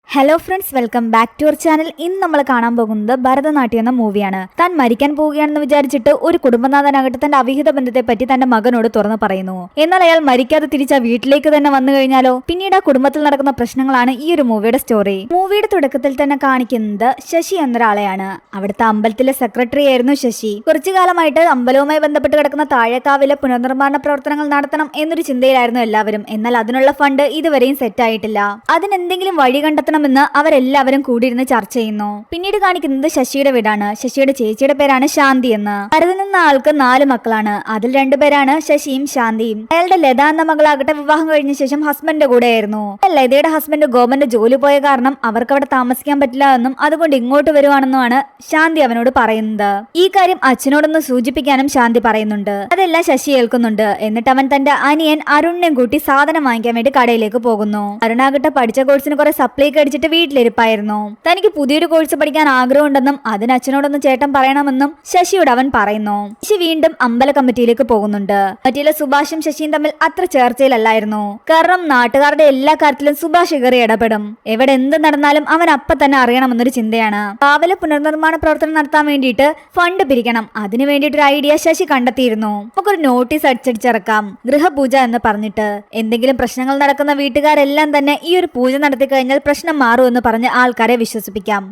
Hello friends, welcome back to our channel. ഇന്ന് നമ്മൾ കാണാൻ പോകുന്നത് ഭരതനാട്യം എന്ന മൂവിയാണ്. താൻ മരിക്കാൻ പോവുകയാണെന്ന് വിചാരിച്ചിട്ട് ഒരു കുടുംബനാഥനാകട്ടെ തന്റെ അവിഹിത ബന്ധത്തെ പറ്റി തന്റെ മകനോട് തുറന്നു പറയുന്നു. എന്നാൽ അയാൾ മരിക്കാതെ തിരിച്ച വീട്ടിലേക്ക് തന്നെ വന്നു കഴിഞ്ഞാലോ? പിന്നീട് ആ കുടുംബത്തിൽ നടക്കുന്ന പ്രശ്നങ്ങളാണ് ഈ ഒരു മൂവിയുടെ സ്റ്റോറി. മൂവിയുടെ തുടക്കത്തിൽ തന്നെ കാണിക്കുന്നത് ശശി എന്നൊരാളെയാണ്. അവിടുത്തെ അമ്പലത്തിലെ സെക്രട്ടറി ആയിരുന്നു ശശി. കുറച്ചു കാലമായിട്ട് അമ്പലവുമായി ബന്ധപ്പെട്ട് കിടക്കുന്ന താഴേക്കാവിലെ പുനർനിർമ്മാണ പ്രവർത്തനങ്ങൾ നടത്തണം എന്നൊരു ചിന്തയിലായിരുന്നു എല്ലാവരും. എന്നാൽ അതിനുള്ള ഫണ്ട് ഇതുവരെയും സെറ്റ് ആയിട്ടില്ല. അതിനെന്തെങ്കിലും വഴി കണ്ടെത്തണം എന്ന് അവരെല്ലാവരും കൂടിയിരുന്ന് ചർച്ച ചെയ്യുന്നു. പിന്നീട് കാണിക്കുന്നത് ശശിയുടെ വീടാണ്. ശശിയുടെ ചേച്ചിയുടെ പേരാണ് ശാന്തി എന്ന്. ഭരതൻ എന്ന ആൾക്ക് 4 മക്കളാണ്. അതിൽ 2 പേരാണ് ശശിയും ശാന്തിയും. അയാളുടെ ലത എന്ന മകളാകട്ടെ വിവാഹം കഴിഞ്ഞ ശേഷം ഹസ്ബൻഡിന്റെ കൂടെയായിരുന്നു. ലതയുടെ ഹസ്ബൻഡ് ഗോപന്റെ ജോലി പോയ കാരണം അവർക്ക് അവിടെ താമസിക്കാൻ പറ്റില്ല എന്നും അതുകൊണ്ട് ഇങ്ങോട്ട് വരുവാണെന്നുമാണ് ശാന്തി അവനോട് പറയുന്നത്. ഈ കാര്യം അച്ഛനോടൊന്ന് സൂചിപ്പിക്കാനും ശാന്തി പറയുന്നുണ്ട്. അതെല്ലാം ശശി ഏൽക്കുന്നുണ്ട്. എന്നിട്ട് അവൻ തന്റെ അനിയൻ അരുണിനെയും കൂട്ടി സാധനം വാങ്ങിക്കാൻ വേണ്ടി കടയിലേക്ക് പോകുന്നു. അരുണാകട്ടെ പഠിച്ച കോഴ്സിന് കുറെ സപ്ലൈ അടിച്ചിട്ട് വീട്ടിലിരിപ്പായിരുന്നു. തനിക്ക് പുതിയൊരു കോഴ്സ് പഠിക്കാൻ ആഗ്രഹമുണ്ടെന്നും അതിന് അച്ഛനോടൊന്ന് ചേട്ടൻ പറയണമെന്നും ശശിയോട് അവൻ പറയുന്നു. ശശി വീണ്ടും അമ്പല കമ്മിറ്റിയിലേക്ക് പോകുന്നുണ്ട്. മറ്റിലെ സുഭാഷും ശശിയും തമ്മിൽ അത്ര ചേർച്ചയിലല്ലായിരുന്നു. കാരണം നാട്ടുകാരുടെ എല്ലാ കാര്യത്തിലും സുഭാഷ് കയറി ഇടപെടും. എവിടെ എന്ത് നടന്നാലും അവൻ അപ്പൊ തന്നെ അറിയണമെന്നൊരു ചിന്തയാണ്. കാവല പുനർനിർമ്മാണ പ്രവർത്തനം നടത്താൻ വേണ്ടിയിട്ട് ഫണ്ട് പിരിക്കണം. അതിനു വേണ്ടിയിട്ടൊരു ഐഡിയ ശശി കണ്ടെത്തിയിരുന്നു. നമുക്കൊരു നോട്ടീസ് അടിച്ചടിച്ചിറക്കാം, ഗൃഹപൂജ എന്ന് പറഞ്ഞിട്ട്. എന്തെങ്കിലും പ്രശ്നങ്ങൾ നടക്കുന്ന വീട്ടുകാരെല്ലാം തന്നെ ഈ ഒരു പൂജ നടത്തി കഴിഞ്ഞാൽ പ്രശ്നം മാറുമെന്ന് പറഞ്ഞ് ആൾക്കാരെ വിശ്വസിപ്പിക്കാം.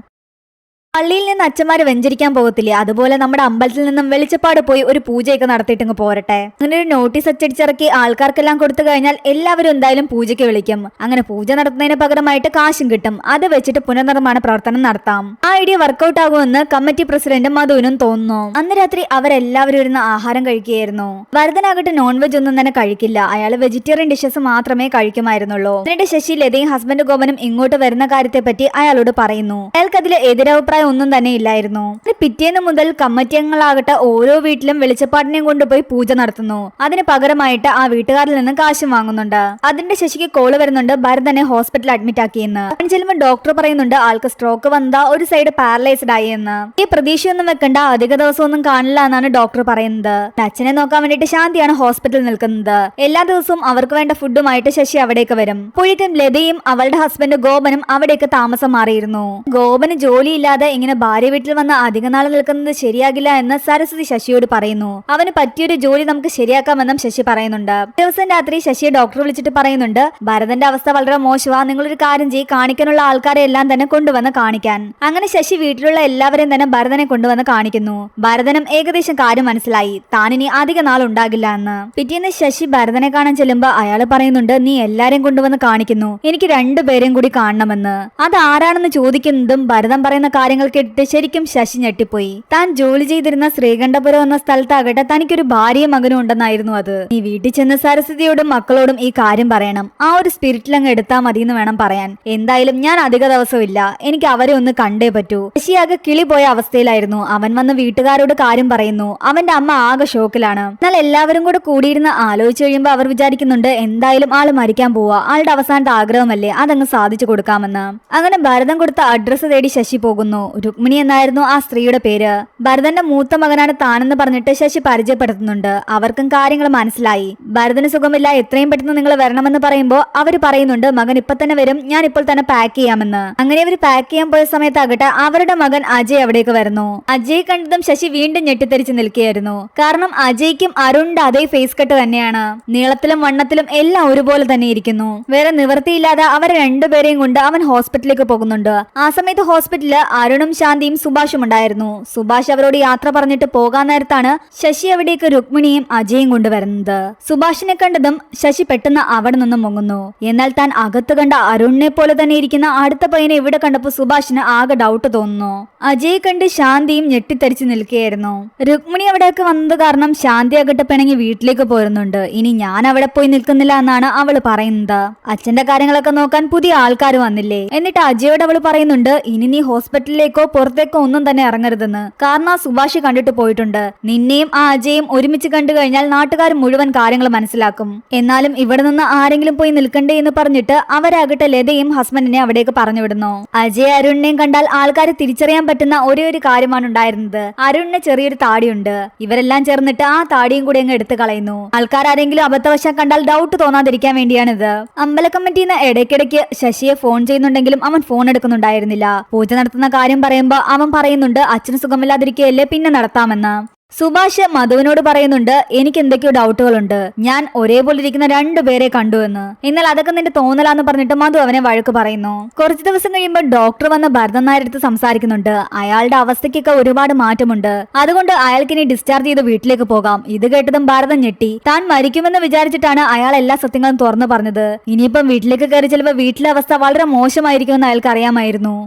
പള്ളിയിൽ നിന്ന് അച്ഛന്മാര് വെഞ്ചരിക്കാൻ പോകത്തില്ലേ, അതുപോലെ നമ്മുടെ അമ്പലത്തിൽ നിന്നും വെളിച്ചപ്പാട് പോയി ഒരു പൂജയൊക്കെ നടത്തിയിട്ടങ്ങ് പോരട്ടെ. അങ്ങനെ ഒരു നോട്ടീസ് അച്ചടിച്ചിറക്കി ആൾക്കാർക്കെല്ലാം കൊടുത്തു കഴിഞ്ഞാൽ എല്ലാവരും എന്തായാലും പൂജയ്ക്ക് വിളിക്കും. അങ്ങനെ പൂജ നടത്തുന്നതിന് പകരമായിട്ട് കാശും കിട്ടും. അത് വെച്ചിട്ട് പുനർനിർമ്മാണ പ്രവർത്തനം നടത്താം. ആ ഐഡിയ വർക്കൗട്ട് ആകുമെന്ന് കമ്മിറ്റി പ്രസിഡന്റ് മധുവിനും തോന്നുന്നു. അന്ന് രാത്രി അവരെല്ലാവരും ഇരുന്ന് ആഹാരം കഴിക്കുകയായിരുന്നു. ഭരതനാകട്ടെ നോൺ വെജ് ഒന്നും തന്നെ കഴിക്കില്ല. അയാൾ വെജിറ്റേറിയൻ ഡിഷസ് മാത്രമേ കഴിക്കുമായിരുന്നുള്ളൂ. എന്നിട്ട് ശശി ലതയും ഹസ്ബൻഡ് ഗോപനും ഇങ്ങോട്ട് വരുന്ന കാര്യത്തെ പറ്റി അയാളോട് പറയുന്നു. അയാൾക്ക് അതിൽ എതിരഭിപ്രായം ഒന്നും തന്നെ ഇല്ലായിരുന്നു. പിറ്റേന്ന് മുതൽ കമ്മിറ്റി അംഗങ്ങളാകട്ടെ ഓരോ വീട്ടിലും വെളിച്ചപ്പാടിനെയും കൊണ്ടുപോയി പൂജ നടത്തുന്നു. അതിന് പകരമായിട്ട് ആ വീട്ടുകാരിൽ നിന്ന് കാശും വാങ്ങുന്നുണ്ട്. അതിന്റെ ശശിക്ക് കോള് വരുന്നുണ്ട് ഭരതനെ ഹോസ്പിറ്റലിൽ അഡ്മിറ്റ് ആക്കിയെന്ന്. അവൻ ചെല്ലുമ്പോൾ ഡോക്ടർ പറയുന്നുണ്ട് ആൾക്ക് സ്ട്രോക്ക് വന്നാ ഒരു സൈഡ് പാരലൈസ്ഡ് ആയി എന്ന്. ഈ പ്രതീക്ഷയൊന്നും വെക്കണ്ട, അധിക ദിവസമൊന്നും കാണില്ല എന്നാണ് ഡോക്ടർ പറയുന്നത്. അച്ഛനെ നോക്കാൻ വേണ്ടിയിട്ട് ശാന്തിയാണ് ഹോസ്പിറ്റലിൽ നിൽക്കുന്നത്. എല്ലാ ദിവസവും അവർക്ക് വേണ്ട ഫുഡുമായിട്ട് ശശി അവിടേക്ക് വരും. അപ്പോഴേക്കും ലതയും അവളുടെ ഹസ്ബൻഡ് ഗോപനും അവിടേക്ക് താമസം മാറിയിരുന്നു. ഗോപന് ജോലിയില്ലാതെ ഇങ്ങനെ ഭാര്യ വീട്ടിൽ വന്ന് അധിക നാൾ നിൽക്കുന്നത് ശരിയാകില്ല എന്ന് സരസ്വതി ശശിയോട് പറയുന്നു. അവന് പറ്റിയൊരു ജോലി നമുക്ക് ശരിയാക്കാമെന്നും ശശി പറയുന്നുണ്ട്. ദിവസം രാത്രി ശശിയെ ഡോക്ടർ വിളിച്ചിട്ട് പറയുന്നുണ്ട് ഭരതന്റെ അവസ്ഥ വളരെ മോശമാ, നിങ്ങളൊരു കാര്യം ചെയ്യ്, കാണിക്കാനുള്ള ആൾക്കാരെ എല്ലാം തന്നെ കൊണ്ടുവന്ന് കാണിക്കാൻ. അങ്ങനെ ശശി വീട്ടിലുള്ള എല്ലാവരെയും തന്നെ ഭരതനെ കൊണ്ടുവന്ന് കാണിക്കുന്നു. ഭരതനും ഏകദേശം കാര്യം മനസ്സിലായി, താനിനി അധിക നാൾ ഉണ്ടാകില്ല എന്ന്. പിറ്റേന്ന് ശശി ഭരതനെ കാണാൻ ചെല്ലുമ്പോ അയാൾ പറയുന്നുണ്ട് നീ എല്ലാരെയും കൊണ്ടുവന്ന് കാണിക്കുന്നു, എനിക്ക് 2 പേരെയും കൂടി കാണണമെന്ന്. അത് ആരാണെന്ന് ചോദിക്കുന്നതും ഭരതൻ പറയുന്ന കാര്യങ്ങൾ കേട്ടിട്ട് ശരിക്കും ശശി ഞെട്ടിപ്പോയി. താൻ ജോലി ചെയ്തിരുന്ന ശ്രീകണ്ഠപുരം എന്ന സ്ഥലത്താകട്ടെ തനിക്കൊരു ഭാര്യയും മകനും ഉണ്ടെന്നായിരുന്നു അത്. നീ വീട്ടിൽ ചെന്ന് സരസ്വതിയോടും മക്കളോടും ഈ കാര്യം പറയണം. ആ ഒരു സ്പിരിറ്റിൽ അങ്ങ് എടുത്താൽ മതി എന്ന് വേണം പറയാൻ. എന്തായാലും ഞാൻ അധിക ദിവസമില്ല, എനിക്ക് അവരെ ഒന്ന് കണ്ടേ പറ്റൂ. ശശി ആകെ കിളി പോയ അവസ്ഥയിലായിരുന്നു. അവൻ വന്ന് വീട്ടുകാരോട് കാര്യം പറയുന്നു. അവന്റെ അമ്മ ആകെ ഷോക്കിലാണ്. എന്നാൽ എല്ലാവരും കൂടെ കൂടിയിരുന്ന് ആലോചിച്ച് കഴിയുമ്പോൾ അവർ വിചാരിക്കുന്നുണ്ട് എന്തായാലും ആള് മരിക്കാൻ പോവാ, ആളുടെ അവസാനത്തെ ആഗ്രഹമല്ലേ, അതങ്ങ് സാധിച്ചു കൊടുക്കാമെന്ന്. അങ്ങനെ ഭരതൻ കൊടുത്ത അഡ്രസ്സ് തേടി ശശി പോകുന്നു. രുക്മിണി എന്നായിരുന്നു ആ സ്ത്രീയുടെ പേര്. ഭരതന്റെ മൂത്ത മകനാണ് താനെന്ന് പറഞ്ഞിട്ട് ശശി പരിചയപ്പെടുത്തുന്നുണ്ട്. അവർക്കും കാര്യങ്ങൾ മനസ്സിലായി. ഭരതന് സുഖമില്ല, എത്രയും പെട്ടെന്ന് നിങ്ങൾ വരണമെന്ന് പറയുമ്പോൾ അവര് പറയുന്നുണ്ട് മകൻ ഇപ്പൊ തന്നെ വരും, ഞാൻ ഇപ്പോൾ തന്നെ പാക്ക് ചെയ്യാമെന്ന്. അങ്ങനെ അവർ പാക്ക് ചെയ്യാൻ പോയ സമയത്താകട്ടെ അവരുടെ മകൻ അജയ് അവിടേക്ക് വരുന്നു. അജയ് കണ്ടതും ശശി വീണ്ടും ഞെട്ടിത്തെറിച്ച് നിൽക്കുകയായിരുന്നു. കാരണം അജയ്ക്കും അരുണിന്റെ അതേ ഫേസ് കട്ട് തന്നെയാണ്. നീളത്തിലും വണ്ണത്തിലും എല്ലാം ഒരുപോലെ തന്നെ ഇരിക്കുന്നു. വേറെ നിവൃത്തിയില്ലാതെ അവരെ 2 പേരെയും കൊണ്ട് അവൻ ഹോസ്പിറ്റലിലേക്ക് പോകുന്നുണ്ട്. ആ സമയത്ത് ഹോസ്പിറ്റലില് അരുണും ശാന്തിയും സുഭാഷും ഉണ്ടായിരുന്നു. സുഭാഷ് അവരോട് യാത്ര പറഞ്ഞിട്ട് പോകാൻ നേരത്താണ് ശശി അവിടേക്ക് രുക്മിണിയും അജയും കൊണ്ടുവരുന്നത്. സുഭാഷിനെ കണ്ടതും ശശി പെട്ടെന്ന് അവിടെ നിന്നും മുങ്ങുന്നു. എന്നാൽ താൻ അകത്ത് കണ്ട അരുണിനെ പോലെ തന്നെ ഇരിക്കുന്ന അടുത്ത പയ്യനെ ഇവിടെ കണ്ടപ്പോൾ സുഭാഷിന് ആകെ ഡൗട്ട് തോന്നുന്നു. അജയ് കണ്ട് ശാന്തിയും ഞെട്ടിത്തെറിച്ച് നിൽക്കുകയായിരുന്നു. രുക്മിണി അവിടേക്ക് വന്നത് കാരണം ശാന്തി അകട്ട് പിണങ്ങി വീട്ടിലേക്ക് പോരുന്നുണ്ട്. ഇനി ഞാൻ അവിടെ പോയി നിൽക്കുന്നില്ല എന്നാണ് അവള് പറയുന്നത്. അച്ഛന്റെ കാര്യങ്ങളൊക്കെ നോക്കാൻ പുതിയ ആൾക്കാർ വന്നില്ലേ. എന്നിട്ട് അജയോട് അവള് പറയുന്നുണ്ട് ഇനി നീ ഹോസ്പിറ്റലിലേക്ക് അകത്തേക്കോ പുറത്തേക്കോ ഒന്നും തന്നെ ഇറങ്ങരുതെന്ന്. കാരണം ആ സുഭാഷ് കണ്ടിട്ട് പോയിട്ടുണ്ട്. നിന്നെയും ആ അജയും ഒരുമിച്ച് കണ്ടു കഴിഞ്ഞാൽ നാട്ടുകാർ മുഴുവൻ കാര്യങ്ങൾ മനസ്സിലാക്കും. എന്നാലും ഇവിടെ നിന്ന് ആരെങ്കിലും പോയി നിൽക്കണ്ടേ എന്ന് പറഞ്ഞിട്ട് അവരാകട്ടെ ലതയും ഹസ്ബൻഡിനെ അവിടേക്ക് പറഞ്ഞു വിടുന്നു. അജയ് അരുണിനെയും കണ്ടാൽ ആൾക്കാർ തിരിച്ചറിയാൻ പറ്റുന്ന ഒരേ ഒരു കാര്യമാണ് ഉണ്ടായിരുന്നത്. അരുണിന് ചെറിയൊരു താടിയുണ്ട്. ഇവരെല്ലാം ചേർന്നിട്ട് ആ താടിയും കൂടി അങ്ങ് എടുത്തു കളയുന്നു. ആൾക്കാർ ആരെങ്കിലും അബദ്ധവശാൽ കണ്ടാൽ ഡൗട്ട് തോന്നാതിരിക്കാൻ വേണ്ടിയാണിത്. അമ്പല കമ്മിറ്റിന്ന് ഇടയ്ക്കിടയ്ക്ക് ശശിയെ ഫോൺ ചെയ്യുന്നുണ്ടെങ്കിലും അവൻ ഫോൺ എടുക്കുന്നുണ്ടായിരുന്നില്ല. പൂജ നടത്തുന്ന കാര്യം പറയുമ്പോ അവൻ പറയുന്നുണ്ട് അച്ഛന് സുഖമില്ലാതിരിക്കുകയല്ലേ, പിന്നെ നടത്താമെന്ന്. സുഭാഷ് മധുവിനോട് പറയുന്നുണ്ട് എനിക്ക് എന്തൊക്കെയോ ഡൗട്ടുകളുണ്ട്, ഞാൻ ഒരേപോലെ ഇരിക്കുന്ന രണ്ടുപേരെ കണ്ടുവെന്ന്. എന്നാൽ അതൊക്കെ നിന്റെ തോന്നലാന്ന് പറഞ്ഞിട്ട് മധു അവനെ വഴക്ക് പറയുന്നു. കുറച്ചു ദിവസം കഴിയുമ്പോൾ ഡോക്ടർ വന്ന് ഭരതൻ നായരെടുത്ത് സംസാരിക്കുന്നുണ്ട്. അയാളുടെ അവസ്ഥയ്ക്കൊക്കെ ഒരുപാട് മാറ്റമുണ്ട്, അതുകൊണ്ട് അയാൾക്ക് ഇനി ഡിസ്ചാർജ് ചെയ്ത് വീട്ടിലേക്ക് പോകാം. ഇത് കേട്ടതും ഭരതൻ ഞെട്ടി. താൻ മരിക്കുമെന്ന് വിചാരിച്ചിട്ടാണ് അയാൾ എല്ലാ സത്യങ്ങളും തുറന്നു പറഞ്ഞത്. ഇനിയിപ്പം വീട്ടിലേക്ക് കയറി ചിലപ്പോൾ വീട്ടിലെ അവസ്ഥ വളരെ മോശമായിരിക്കുമെന്ന് അയാൾക്ക് അറിയാമായിരുന്നു.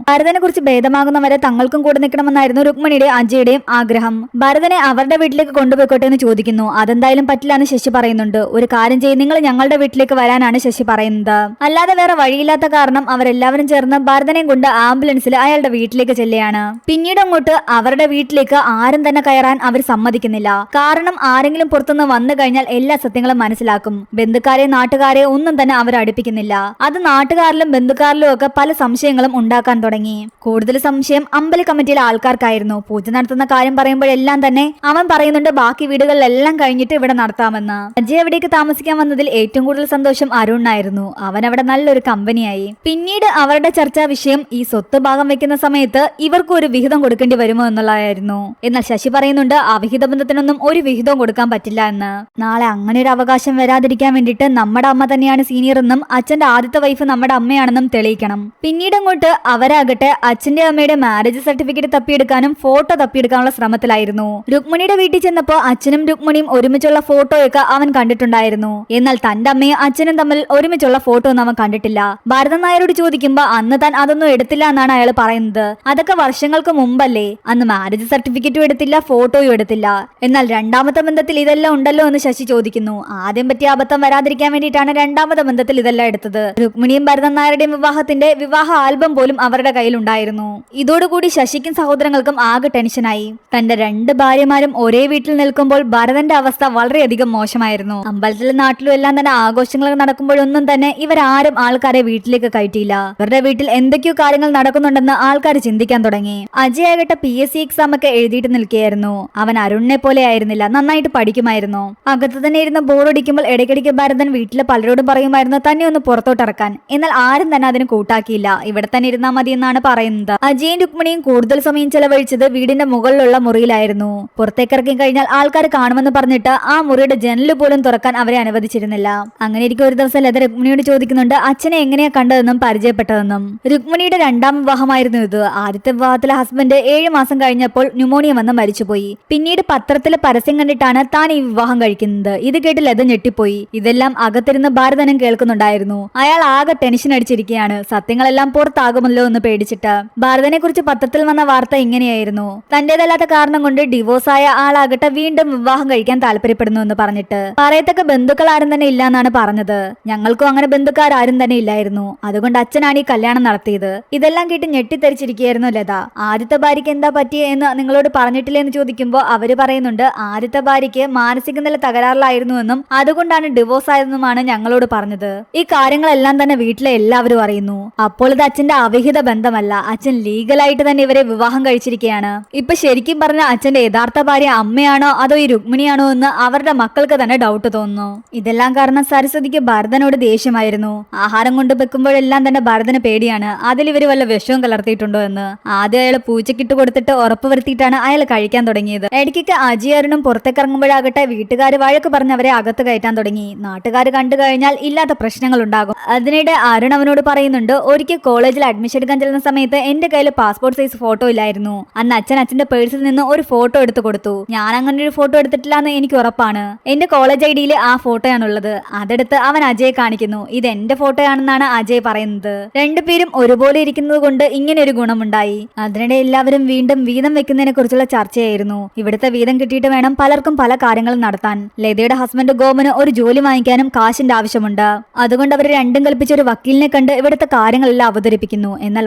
ഭരതനെ കുറിച്ച് ഭേദമാകുന്നവരെ തങ്ങൾക്കും കൂടെ നിൽക്കണമെന്നായിരുന്നു രുക്മിണിയുടെയും അജയുടെയും ആഗ്രഹം. ഭരതനെ അവരുടെ വീട്ടിലേക്ക് കൊണ്ടുപോയിക്കോട്ടെ എന്ന് ചോദിക്കുന്നു. അതെന്തായാലും പറ്റില്ല എന്ന് ശശി പറയുന്നുണ്ട്. ഒരു കാര്യം ചെയ്യും, നിങ്ങൾ ഞങ്ങളുടെ വീട്ടിലേക്ക് വരാനാണ് ശശി പറയുന്നത്. അല്ലാതെ വേറെ വഴിയില്ലാത്ത കാരണം അവരെല്ലാവരും ചേർന്ന് ഭരതനെയും കൊണ്ട് ആംബുലൻസിൽ അയാളുടെ വീട്ടിലേക്ക് ചെല്ലുകയാണ്. പിന്നീട് അങ്ങോട്ട് അവരുടെ വീട്ടിലേക്ക് ആരും തന്നെ കയറാൻ അവർ സമ്മതിക്കുന്നില്ല. കാരണം ആരെങ്കിലും പുറത്തുനിന്ന് വന്നു കഴിഞ്ഞാൽ എല്ലാ സത്യങ്ങളും മനസ്സിലാക്കും. ബന്ധുക്കാരെ നാട്ടുകാരെ ഒന്നും തന്നെ അവർ അടുപ്പിക്കുന്നില്ല. അത് നാട്ടുകാരിലും ബന്ധുക്കാരിലും ഒക്കെ പല സംശയങ്ങളും ഉണ്ടാക്കാൻ തുടങ്ങി. കൂടുതൽ സംശയം അമ്പല കമ്മിറ്റിയിലെ ആൾക്കാർക്കായിരുന്നു. പൂജ നടത്തുന്ന കാര്യം പറയുമ്പോഴെല്ലാം തന്നെ അവൻ പറയുന്നുണ്ട് ബാക്കി വീടുകളിലെല്ലാം കഴിഞ്ഞിട്ട് ഇവിടെ നടത്താമെന്ന്. അജയ് അവിടേക്ക് താമസിക്കാൻ വന്നതിൽ ഏറ്റവും കൂടുതൽ സന്തോഷം അരുണായിരുന്നു. അവൻ അവിടെ നല്ലൊരു കമ്പനിയായി. പിന്നീട് അവരുടെ ചർച്ചാ വിഷയം ഈ സ്വത്ത് ഭാഗം വെക്കുന്ന സമയത്ത് ഇവർക്ക് ഒരു വിഹിതം കൊടുക്കേണ്ടി വരുമോ എന്നുള്ളതായിരുന്നു. എന്നാൽ ശശി പറയുന്നുണ്ട് അവിഹിത ബന്ധത്തിനൊന്നും ഒരു വിഹിതവും കൊടുക്കാൻ പറ്റില്ല എന്ന്. നാളെ അങ്ങനെ ഒരു അവകാശം വരാതിരിക്കാൻ വേണ്ടിയിട്ട് നമ്മുടെ അമ്മ തന്നെയാണ് സീനിയർ എന്നും അച്ഛന്റെ ആദ്യത്തെ വൈഫ് നമ്മുടെ അമ്മയാണെന്നും തെളിയിക്കണം. പിന്നീട് അങ്ങോട്ട് അവരാകട്ടെ അച്ഛന്റെ അമ്മയുടെ മാരേജ് സർട്ടിഫിക്കറ്റ് തപ്പിയെടുക്കാനും ഫോട്ടോ തപ്പിയെടുക്കാനുള്ള ശ്രമത്തിലായിരുന്നു. രുക്മിണിയുടെ വീട്ടിൽ ചെന്നപ്പോ അച്ഛനും രുക്മിണിയും ഒരുമിച്ചുള്ള ഫോട്ടോയൊക്കെ അവൻ കണ്ടിട്ടുണ്ടായിരുന്നു. എന്നാൽ തന്റെ അമ്മയും അച്ഛനും തമ്മിൽ ഒരുമിച്ചുള്ള ഫോട്ടോ ഒന്നും അവൻ കണ്ടിട്ടില്ല. ഭരതൻ നായരോട് ചോദിക്കുമ്പോ അന്ന് താൻ അതൊന്നും എടുത്തില്ല എന്നാണ് അയാൾ പറയുന്നത്. അതൊക്കെ വർഷങ്ങൾക്ക് മുമ്പല്ലേ, അന്ന് മാരേജ് സർട്ടിഫിക്കറ്റും എടുത്തില്ല, ഫോട്ടോയും എടുത്തില്ല. എന്നാൽ രണ്ടാമത്തെ ബന്ധത്തിൽ ഇതെല്ലാം ഉണ്ടല്ലോ എന്ന് ശശി ചോദിക്കുന്നു. ആദ്യം പറ്റിയ അബദ്ധം വരാതിരിക്കാൻ വേണ്ടിയിട്ടാണ് രണ്ടാമത്തെ ബന്ധത്തിൽ ഇതെല്ലാം എടുത്തത്. രുക്മിണിയും ഭരതൻ നായരുടെയും വിവാഹത്തിന്റെ വിവാഹ ആൽബം പോലും അവരുടെ കയ്യിലുണ്ടായിരുന്നു. ഇതോടുകൂടി ശശിക്കും സഹോദരങ്ങൾക്കും ആകെ ടെൻഷനായി. തന്റെ രണ്ട് ഭാര്യമാരും ഒരേ വീട്ടിൽ നിൽക്കുമ്പോൾ ഭരതന്റെ അവസ്ഥ വളരെയധികം മോശമായിരുന്നു. അമ്പലത്തിലും നാട്ടിലും എല്ലാം തന്നെ ആഘോഷങ്ങൾ നടക്കുമ്പോഴൊന്നും തന്നെ ഇവരാരും ആൾക്കാരെ വീട്ടിലേക്ക് കയറ്റിയില്ല. ഇവരുടെ വീട്ടിൽ എന്തൊക്കെയോ കാര്യങ്ങൾ നടക്കുന്നുണ്ടെന്ന് ആൾക്കാർ ചിന്തിക്കാൻ തുടങ്ങി. അജയ് ആകട്ടെ PSC എക്സാം ഒക്കെ എഴുതിയിട്ട് നിൽക്കുകയായിരുന്നു. അവൻ അരുണിനെ പോലെ ആയിരുന്നില്ല, നന്നായിട്ട് പഠിക്കുമായിരുന്നു. അകത്ത് തന്നെ ഇരുന്ന് ബോറടിക്കുമ്പോൾ ഇടയ്ക്കിടയ്ക്ക് ഭരതൻ വീട്ടിലെ പലരോടും പറയുമായിരുന്നു തന്നെ ഒന്ന് പുറത്തോട്ടിറക്കാൻ. എന്നാൽ ആരും തന്നെ അതിന് കൂട്ടാക്കിയില്ല. ഇവിടെ തന്നെ ഇരുന്നാൽ മതി എന്നാണ് പറയുന്നത്. അജയും രുക്മിണിയും കൂടുതൽ സമയം ചെലവഴിച്ചത് വീടിന്റെ മുകളിലുള്ള മുറിയിലായിരുന്നു. പുറത്തേക്കിറക്കി കഴിഞ്ഞാൽ ആൾക്കാർ കാണുമെന്ന് പറഞ്ഞിട്ട് ആ മുറിയുടെ ജനല് പോലും തുറക്കാൻ അവരെ അനുവദിച്ചിരുന്നില്ല. അങ്ങനെ ഇരിക്കും ഒരു ദിവസം ലത രുക്മിണിയോട് ചോദിക്കുന്നുണ്ട് അച്ഛനെ എങ്ങനെയാ കണ്ടതെന്നും പരിചയപ്പെട്ടതെന്നും. രുക്മിണിയുടെ രണ്ടാം വിവാഹമായിരുന്നു ഇത്. ആദ്യത്തെ വിവാഹത്തിലെ ഹസ്ബൻഡ് 7 മാസം കഴിഞ്ഞപ്പോൾ ന്യൂമോണിയ വന്ന് മരിച്ചുപോയി. പിന്നീട് പത്രത്തിലെ പരസ്യം കണ്ടിട്ടാണ് താൻ ഈ വിവാഹം കഴിക്കുന്നത്. ഇത് കേട്ട് ലത ഞെട്ടിപ്പോയി. ഇതെല്ലാം അകത്തിരുന്ന് ഭാരതനും കേൾക്കുന്നുണ്ടായിരുന്നു. അയാൾ ആകെ ടെൻഷൻ അടിച്ചിരിക്കുകയാണ്. സത്യങ്ങളെല്ലാം പുറത്താകുമല്ലോ എന്ന് പേടിച്ചിട്ട്. ഭാരതനെ കുറിച്ച് പത്രത്തിൽ വന്ന വാർത്ത ഇങ്ങനെയായിരുന്നു: തന്റേതല്ലാത്ത കാരണം കൊണ്ട് ഡിവോഴ്സായ ആളാകട്ടെ വീണ്ടും വിവാഹം കഴിക്കാൻ താല്പര്യപ്പെടുന്നു എന്ന് പറഞ്ഞിട്ട്. പറയത്തക്ക ബന്ധുക്കൾ ആരും തന്നെ ഇല്ല എന്നാണ് പറഞ്ഞത്. ഞങ്ങൾക്കും അങ്ങനെ ബന്ധുക്കാരും തന്നെ ഇല്ലായിരുന്നു. അതുകൊണ്ട് അച്ഛനാണ് ഈ കല്യാണം നടത്തിയത്. ഇതെല്ലാം കേട്ട് ഞെട്ടിത്തെറിച്ചിരിക്കുകയായിരുന്നു ലത. ആദ്യത്തെ ഭാര്യയ്ക്ക് എന്താ പറ്റിയ എന്ന് നിങ്ങളോട് പറഞ്ഞിട്ടില്ലേ എന്ന് ചോദിക്കുമ്പോൾ അവര് പറയുന്നുണ്ട് ആദ്യത്തെ ഭാര്യയ്ക്ക് മാനസിക നില തകരാറിലായിരുന്നു എന്നും അതുകൊണ്ടാണ് ഡിവോഴ്സ് ആയതെന്നുമാണ് ഞങ്ങളോട് പറഞ്ഞത്. ഈ കാര്യങ്ങളെല്ലാം തന്നെ വീട്ടിലെ എല്ലാവരും അറിയുന്നു. അപ്പോൾ ഇത് അച്ഛന്റെ അവിഹിത ബന്ധമല്ല, അച്ഛൻ ലീഗലായിട്ട് തന്നെ ഇവരെ വിവാഹം കഴിച്ചിരിക്കുകയാണ്. ഇപ്പൊ ശരിക്കും പറഞ്ഞ അച്ഛന്റെ യഥാർത്ഥ ഭാര്യ അമ്മയാണോ അതോ ഈ രുക്മിണിയാണോ എന്ന് അവരുടെ മക്കൾക്ക് തന്നെ ഡൗട്ട് തോന്നുന്നു. ഇതെല്ലാം കാരണം സരസ്വതിക്ക് ഭരതനോട് ദേഷ്യമായിരുന്നു. ആഹാരം കൊണ്ട് വെക്കുമ്പോഴെല്ലാം തന്നെ ഭരതന് പേടിയാണ് അതിൽ ഇവര് വല്ല വിഷവും കലർത്തിയിട്ടുണ്ടോ എന്ന്. ആദ്യം അയാൾ പൂച്ചക്കിട്ട് കൊടുത്തിട്ട് ഉറപ്പ് വരുത്തിയിട്ടാണ് അയാൾ കഴിക്കാൻ തുടങ്ങിയത്. ഇടയ്ക്കൊക്കെ അജിയറിനും പുറത്തേക്ക് ഇറങ്ങുമ്പോഴാകട്ടെ വീട്ടുകാർ വഴക്ക് പറഞ്ഞ് അവരെ അകത്ത് കയറ്റാൻ തുടങ്ങി. നാട്ടുകാർ കണ്ടു കഴിഞ്ഞാൽ ഇല്ലാത്ത പ്രശ്നങ്ങൾ ഉണ്ടാകും. അതിനിടെ അരുൺ അവനോട് പറയുന്നുണ്ട് ഒരിക്കൽ കോളേജിൽ അഡ്മിഷൻ എടുക്കാൻ ചെല്ലുന്ന സമയത്ത് എന്റെ കയ്യിൽ പാസ്പോർട്ട് സൈസ് ഫോട്ടോ ഇല്ലായിരുന്നു. അന്ന് അച്ഛൻ അച്ഛന്റെ പേഴ്സിൽ നിന്ന് ഒരു ഫോട്ടോ എടുത്ത് കൊടുത്തു. കൊടുത്തു. ഞാൻ അങ്ങനെ ഒരു ഫോട്ടോ എടുത്തിട്ടില്ല എന്ന് എനിക്ക് ഉറപ്പാണ്. എന്റെ കോളേജ് ഐഡിയിൽ ആ ഫോട്ടോയാണുള്ളത്. അതെടുത്ത് അവൻ അജയെ കാണിക്കുന്നു. ഇത് എന്റെ ഫോട്ടോയാണെന്നാണ് അജയ് പറയുന്നത്. രണ്ടുപേരും ഒരുപോലെ ഇരിക്കുന്നത് കൊണ്ട് ഇങ്ങനെ ഒരു ഗുണമുണ്ടായി. അതിനിടെ എല്ലാവരും വീണ്ടും വീതം വെക്കുന്നതിനെ കുറിച്ചുള്ള ചർച്ചയായിരുന്നു. ഇവിടുത്തെ വീതം കിട്ടിയിട്ട് വേണം പലർക്കും പല കാര്യങ്ങളും നടത്താൻ. ലതയുടെ ഹസ്ബൻഡ് ഗോമന് ഒരു ജോലി വാങ്ങിക്കാനും കാശിന്റെ ആവശ്യമുണ്ട്. അതുകൊണ്ട് അവർ രണ്ടും കൽപ്പിച്ച ഒരു വക്കീലിനെ കണ്ട് ഇവിടുത്തെ കാര്യങ്ങളെല്ലാം അവതരിപ്പിക്കുന്നു. എന്നാൽ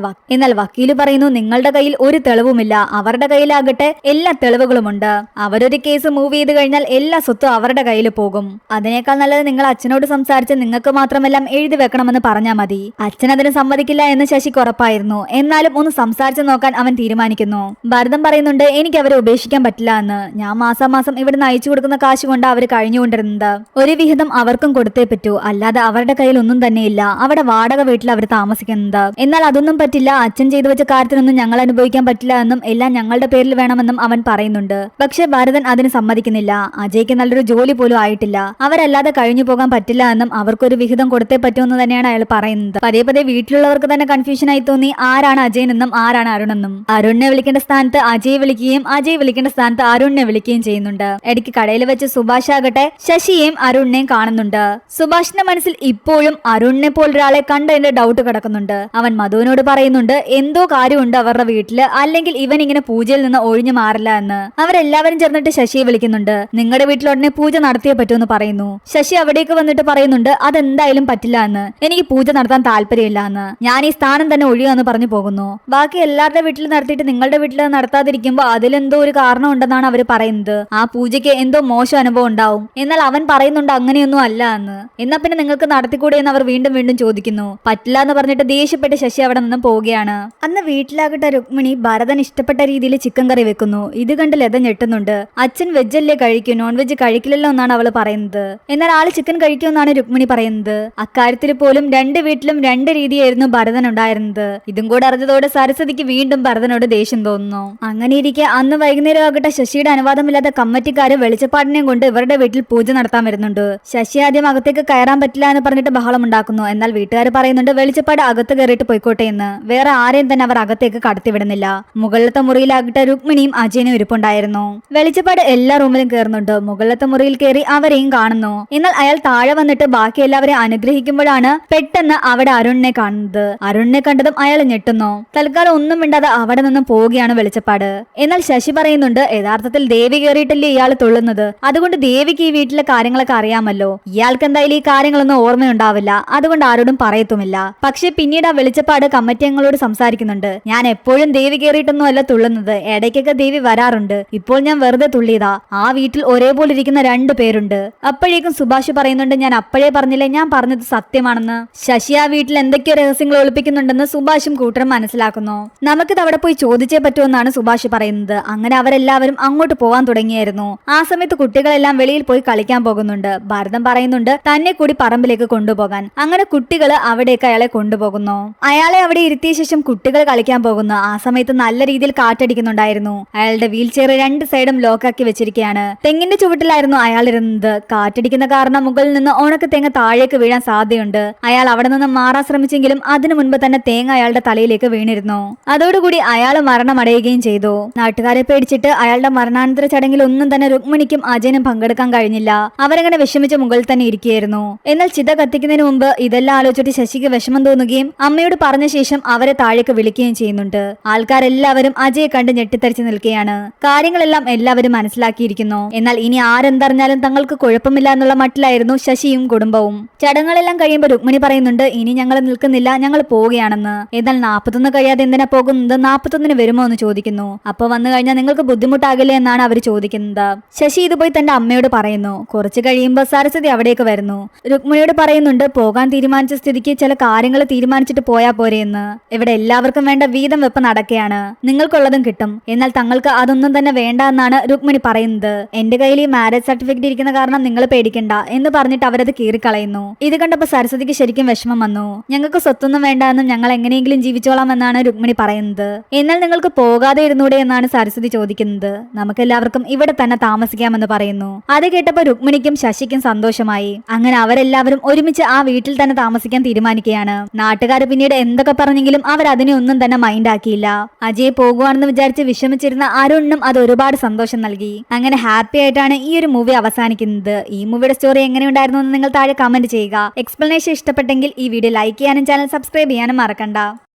വക്കീല് പറയുന്നു, നിങ്ങളുടെ കയ്യിൽ ഒരു തെളിവുമില്ല, അവരുടെ കയ്യിലാകട്ടെ എല്ലാ തെളിവുകളുമുണ്ട്. അവരൊരു കേസ് മൂവ് ചെയ്ത് കഴിഞ്ഞാൽ എല്ലാ സ്വത്തും അവരുടെ കയ്യിൽ പോകും. അതിനേക്കാൾ നല്ലത് നിങ്ങൾ അച്ഛനോട് സംസാരിച്ച് നിങ്ങൾക്ക് മാത്രമെല്ലാം എഴുതി വെക്കണമെന്ന് പറഞ്ഞാൽ മതി. അച്ഛൻ അതിന് സമ്മതിക്കില്ല എന്ന് ശശിക്ക് ഉറപ്പായിരുന്നു. എന്നാലും ഒന്ന് സംസാരിച്ച് നോക്കാൻ അവൻ തീരുമാനിക്കുന്നു. ഭരതൻ പറയുന്നുണ്ട്, എനിക്ക് അവരെ ഉപേക്ഷിക്കാൻ പറ്റില്ല എന്ന്. ഞാൻ മാസാമാസം ഇവിടുന്ന് അയച്ചു കൊടുക്കുന്ന കാശ് കൊണ്ട് അവർ കഴിഞ്ഞുകൊണ്ടിരുന്നത്. ഒരു വിഹിതം അവർക്കും കൊടുത്തേ പറ്റൂ, അല്ലാതെ അവരുടെ കയ്യിൽ ഒന്നും തന്നെയില്ല. അവിടെ വാടക വീട്ടിൽ അവർ താമസിക്കുന്നത്. എന്നാൽ അതൊന്നും പറ്റില്ല, അച്ഛൻ ചെയ്തു വെച്ച കാര്യത്തിനൊന്നും ഞങ്ങൾ അനുഭവിക്കാൻ പറ്റില്ല എന്നും എല്ലാം ഞങ്ങളുടെ പേരിൽ വേണമെന്നും അവൻ പറയുന്നുണ്ട്. പക്ഷെ ഭരതൻ അതിന് സമ്മതിക്കുന്നില്ല. അജയ്ക്ക് നല്ലൊരു ജോലി പോലും ആയിട്ടില്ല, അവരല്ലാതെ കഴിഞ്ഞു പോകാൻ പറ്റില്ല എന്നും അവർക്കൊരു വിഹിതം കൊടുത്തേ പറ്റുമെന്ന് തന്നെയാണ് അയാൾ പറയുന്നത്. പതിയെ പതിയെ വീട്ടിലുള്ളവർക്ക് തന്നെ കൺഫ്യൂഷനായി തോന്നി ആരാണ് അജയനെന്നും ആരാണ് അരുണെന്നും. അരുണിനെ വിളിക്കേണ്ട സ്ഥാനത്ത് അജയ് വിളിക്കുകയും അജയ് വിളിക്കേണ്ട സ്ഥാനത്ത് അരുണിനെ വിളിക്കുകയും ചെയ്യുന്നുണ്ട്. ഇടയ്ക്ക് കടയിൽ വെച്ച് സുഭാഷ് ആകട്ടെ ശശിയെയും അരുണിനെയും കാണുന്നുണ്ട്. സുഭാഷിന്റെ മനസ്സിൽ ഇപ്പോഴും അരുണിനെ പോലൊരാളെ കണ്ടതിന്റെ ഡൗട്ട് കിടക്കുന്നുണ്ട്. അവൻ മധുവിനോട് പറയുന്നുണ്ട്, എന്തോ കാര്യമുണ്ട് അവരുടെ വീട്ടില്, അല്ലെങ്കിൽ ഇവൻ ഇങ്ങനെ പൂജയിൽ നിന്ന് ഒഴിഞ്ഞു മാറില്ല എന്ന്. അവരെല്ലാവരും ചേർന്നിട്ട് ശശിയെ വിളിക്കുന്നുണ്ട്. നിങ്ങളുടെ വീട്ടിൽ ഉടനെ പൂജ നടത്തിയേ പറ്റൂന്ന് പറയുന്നു. ശശി അവിടേക്ക് വന്നിട്ട് പറയുന്നുണ്ട്, അതെന്തായാലും പറ്റില്ല എന്ന്, എനിക്ക് പൂജ നടത്താൻ താല്പര്യമില്ല എന്ന്, ഞാൻ ഈ സ്ഥാനം തന്നെ ഒഴിയാന്ന് പറഞ്ഞു പോകുന്നു. ബാക്കി എല്ലാവരുടെ വീട്ടിൽ നടത്തിയിട്ട് നിങ്ങളുടെ വീട്ടിൽ നടത്താതിരിക്കുമ്പോൾ അതിലെന്തോ ഒരു കാരണം ഉണ്ടെന്നാണ് അവർ പറയുന്നത്. ആ പൂജയ്ക്ക് എന്തോ മോശം അനുഭവം ഉണ്ടാവും. എന്നാൽ അവൻ പറയുന്നുണ്ട് അങ്ങനെയൊന്നും അല്ല എന്ന്. എന്നാ പിന്നെ നിങ്ങൾക്ക് നടത്തിക്കൂടെ എന്ന് അവർ വീണ്ടും വീണ്ടും ചോദിക്കുന്നു. പറ്റില്ല എന്ന് പറഞ്ഞിട്ട് ദേഷ്യപ്പെട്ട് ശശി അവിടെ നിന്നും പോവുകയാണ്. അന്ന് വീട്ടിലാകട്ടെ രുക്മിണി ഭരതൻ ഇഷ്ടപ്പെട്ട രീതിയിൽ ചിക്കൻ കറി വെക്കുന്നു. ഇത് കണ്ട് ലത ഞെട്ടുന്നുണ്ട്. അച്ഛൻ വെജല്ലേ കഴിക്കൂ, നോൺ വെജ് കഴിക്കില്ലല്ലോ എന്നാണ് അവൾ പറയുന്നത്. എന്നാൽ ആള് ചിക്കൻ കഴിക്കുമെന്നാണ് രുക്മിണി പറയുന്നത്. അക്കാര്യത്തിൽ പോലും രണ്ട് വീട്ടിലും രണ്ട് രീതിയായിരുന്നു ഭരതൻ ഉണ്ടായിരുന്നത്. ഇതും കൂടെ അറിഞ്ഞതോടെ സരസ്വതിക്ക് വീണ്ടും ഭരതനോട് ദേഷ്യം തോന്നുന്നു. അങ്ങനെ ഇരിക്കെ അന്ന് വൈകുന്നേരം ആകട്ടെ ശശിയുടെ അനുവാദമില്ലാതെ കമ്മിറ്റിക്കാര് വെളിച്ചപ്പാടിനെയും കൊണ്ട് ഇവരുടെ വീട്ടിൽ പൂജ നടത്താൻ വരുന്നുണ്ട്. ശശി ആദ്യം അകത്തേക്ക് കയറാൻ പറ്റില്ല എന്ന് പറഞ്ഞിട്ട് ബഹളം ഉണ്ടാക്കുന്നു. എന്നാൽ വീട്ടുകാർ പറയുന്നുണ്ട് വെളിച്ചപ്പാട് അകത്ത് കയറിയിട്ട് പോയിക്കോട്ടെ എന്ന്. വേറെ ആരെയും തന്നെ അവർ അകത്തേക്ക് കടത്തിവിടുന്നില്ല. മുകളിലത്തെ മുറിയിലാകട്ടെ രുക്മിണിയും അജയനും ഇരിപ്പുണ്ടായിരുന്നു. വെളിച്ചപ്പാട് എല്ലാ റൂമിലും കയറുന്നുണ്ട്. മുകളിലത്തെ മുറിയിൽ കയറി അവരെയും കാണുന്നു. എന്നാൽ അയാൾ താഴെ വന്നിട്ട് ബാക്കി എല്ലാവരെയും അനുഗ്രഹിക്കുമ്പോഴാണ് പെട്ടെന്ന് അവിടെ അരുണിനെ കാണുന്നത്. അരുണിനെ കണ്ടതും അയാൾ ഞെട്ടുന്നു. തൽക്കാലം ഒന്നും മിണ്ടാതെ അവിടെ നിന്നും പോവുകയാണ് വെളിച്ചപ്പാട്. എന്നാൽ ശശി പറയുന്നുണ്ട്, യഥാർത്ഥത്തിൽ ദേവി കയറിയിട്ടല്ലേ ഇയാൾ തുള്ളുന്നത്, അതുകൊണ്ട് ദേവിക്ക് ഈ വീട്ടിലെ കാര്യങ്ങളൊക്കെ അറിയാമല്ലോ. ഇയാൾക്ക് എന്തായാലും ഈ കാര്യങ്ങളൊന്നും ഓർമ്മയുണ്ടാവില്ല, അതുകൊണ്ട് ആരോടും പറയത്തുമില്ല. പക്ഷെ പിന്നീട് ആ വെളിച്ചപ്പാട് കമ്മിറ്റി അംഗങ്ങളോട് സംസാരിക്കുന്നുണ്ട്. ഞാൻ എപ്പോഴും ദേവി കയറിയിട്ടൊന്നും അല്ല തുള്ളുന്നത്, ഇടയ്ക്കൊക്കെ ദേവി വരാറുണ്ട്. ഇപ്പോൾ ഞാൻ വെറുതെ തുള്ളിയതാ. ആ വീട്ടിൽ ഒരേപോലെ ഇരിക്കുന്ന 2 പേരുണ്ട്. അപ്പോഴേക്കും സുഭാഷ് പറയുന്നുണ്ട്, ഞാൻ അപ്പോഴേ പറഞ്ഞില്ലേ, ഞാൻ പറഞ്ഞത് സത്യമാണെന്ന്. ശശി ആ വീട്ടിൽ എന്തൊക്കെയോ രഹസ്യങ്ങൾ ഒളിപ്പിക്കുന്നുണ്ടെന്ന് സുഭാഷും കൂട്ടരും മനസ്സിലാക്കുന്നു. നമുക്കിത് അവിടെ പോയി ചോദിച്ചേ പറ്റുമെന്നാണ് സുഭാഷ് പറയുന്നത്. അങ്ങനെ അവരെല്ലാവരും അങ്ങോട്ട് പോവാൻ തുടങ്ങിയായിരുന്നു. ആ സമയത്ത് കുട്ടികളെല്ലാം വെളിയിൽ പോയി കളിക്കാൻ പോകുന്നുണ്ട്. ഭരതൻ പറയുന്നുണ്ട് തന്നെ കൂടി പറമ്പിലേക്ക് കൊണ്ടുപോകാൻ. അങ്ങനെ കുട്ടികൾ അവിടേക്ക് അയാളെ കൊണ്ടുപോകുന്നു. അയാളെ അവിടെ ഇരുത്തിയ ശേഷം കുട്ടികൾ കളിക്കാൻ പോകുന്നു. ആ സമയത്ത് നല്ല രീതിയിൽ കാറ്റടിക്കുന്നുണ്ടായിരുന്നു. അയാളുടെ വീൽ ചെയർ 2 സൈഡും ലോക്കാക്കി വെച്ചിരിക്കുകയാണ്. തെങ്ങിന്റെ ചുവട്ടിലായിരുന്നു അയാൾ ഇരുന്നത്. കാറ്റടിക്കുന്ന കാരണം മുകളിൽ നിന്ന് ഉണക്ക തേങ്ങ താഴേക്ക് വീഴാൻ സാധ്യതയുണ്ട്. അയാൾ അവിടെ നിന്ന് മാറാൻ ശ്രമിച്ചെങ്കിലും അതിനു മുൻപ് തന്നെ തേങ്ങ അയാളുടെ തലയിലേക്ക് വീണിരുന്നു. അതോടുകൂടി അയാൾ മരണമടയുകയും ചെയ്തു. നാട്ടുകാരെ പേടിച്ചിട്ട് അയാളുടെ മരണാനന്തര ചടങ്ങിൽ ഒന്നും തന്നെ രുക്മിണിക്കും അജയനും പങ്കെടുക്കാൻ കഴിഞ്ഞില്ല. അവരങ്ങനെ വിഷമിച്ച് മുകളിൽ തന്നെ ഇരിക്കുകയായിരുന്നു. എന്നാൽ ചിത കത്തിക്കുന്നതിന് മുമ്പ് ഇതെല്ലാം ആലോചിച്ചിട്ട് ശശിക്ക് വിഷമം തോന്നുകയും അമ്മയോട് പറഞ്ഞ ശേഷം അവരെ താഴേക്ക് വിളിക്കുകയും ചെയ്യുന്നുണ്ട്. ആൾക്കാരെല്ലാവരും അജയെ കണ്ട് ഞെട്ടിത്തരിച്ചു നിൽക്കുകയാണ്. കാര്യങ്ങളെല്ലാം എല്ലാവരും മനസ്സിലാക്കിയിരിക്കുന്നു. എന്നാൽ ഇനി ആരെന്തറിഞ്ഞാലും തങ്ങൾക്ക് കുഴപ്പമില്ല എന്നുള്ള മട്ടിലായിരുന്നു ശശിയും കുടുംബവും. ചടങ്ങുകളെല്ലാം കഴിയുമ്പോൾ രുക്മിണി പറയുന്നുണ്ട്, ഇനി ഞങ്ങൾ നിൽക്കുന്നില്ല, ഞങ്ങൾ പോവുകയാണെന്ന്. എന്നാൽ 41 കഴിയാതെ എന്തിനാ പോകുന്നത്, 41 വരുമോ എന്ന് ചോദിക്കുന്നു. അപ്പൊ വന്നു കഴിഞ്ഞാൽ നിങ്ങൾക്ക് ബുദ്ധിമുട്ടാകില്ലേ എന്നാണ് അവർ ചോദിക്കുന്നത്. ശശി ഇത് പോയി തന്റെ അമ്മയോട് പറയുന്നു. കുറച്ച് കഴിയുമ്പോൾ സരസ്വതി അവിടേക്ക് വരുന്നു. രുക്മിണിയോട് പറയുന്നുണ്ട്, പോകാൻ തീരുമാനിച്ച സ്ഥിതിക്ക് ചില കാര്യങ്ങൾ തീരുമാനിച്ചിട്ട് പോയാ പോരെയെന്ന്. ഇവിടെ എല്ലാവർക്കും വേണ്ട വീതം വെപ്പ് നടക്കുകയാണ്, നിങ്ങൾക്കുള്ളതും കിട്ടും. എന്നാൽ തങ്ങൾക്ക് അതൊന്നും തന്നെ വേണ്ട എന്നാണ് രുക്മിണി പറയുന്നത്. എന്റെ കയ്യിൽ ഈ മാരേജ് സർട്ടിഫിക്കറ്റ് ഇരിക്കുന്ന കാരണം നിങ്ങൾ പേടിക്കണ്ട എന്ന് പറഞ്ഞിട്ട് അവരത് കീറിക്കളയുന്നു. ഇത് കണ്ടപ്പോൾ സരസ്വതിക്ക് ശരിക്കും വിഷമം വന്നു. ഞങ്ങൾക്ക് സ്വത്തൊന്നും വേണ്ട എന്നും ഞങ്ങൾ എങ്ങനെയെങ്കിലും ജീവിച്ചോളാം എന്നാണ് രുക്മിണി പറയുന്നത്. എന്നാൽ നിങ്ങൾക്ക് പോകാതെ ഇരുന്നൂടെ എന്നാണ് സരസ്വതി ചോദിക്കുന്നത്. നമുക്കെല്ലാവർക്കും ഇവിടെ തന്നെ താമസിക്കാമെന്ന് പറയുന്നു. അത് കേട്ടപ്പോൾ രുക്മിണിക്കും ശശിക്കും സന്തോഷമായി. അങ്ങനെ അവരെല്ലാവരും ഒരുമിച്ച് ആ വീട്ടിൽ തന്നെ താമസിക്കാൻ തീരുമാനിക്കുകയാണ്. നാട്ടുകാർ പിന്നീട് എന്തൊക്കെ പറഞ്ഞെങ്കിലും അവർ അതിനെ ഒന്നും തന്നെ മൈൻഡ് ആക്കിയില്ല. അജയ് പോകുവാണെന്ന് വിചാരിച്ച് വിഷമിച്ചിരുന്ന അരുണിനും അത് ഒരു ഒരുപാട് സന്തോഷം നൽകി. അങ്ങനെ ഹാപ്പി ആയിട്ടാണ് ഈ ഒരു മൂവി അവസാനിക്കുന്നത്. ഈ മൂവിയുടെ സ്റ്റോറി എങ്ങനെയുണ്ടായിരുന്നു എന്ന് നിങ്ങൾ താഴെ കമന്റ് ചെയ്യുക. എക്സ്പ്ലനേഷൻ ഇഷ്ടപ്പെട്ടെങ്കിൽ ഈ വീഡിയോ ലൈക്ക് ചെയ്യാനും ചാനൽ സബ്സ്ക്രൈബ് ചെയ്യാനും മറക്കണ്ട.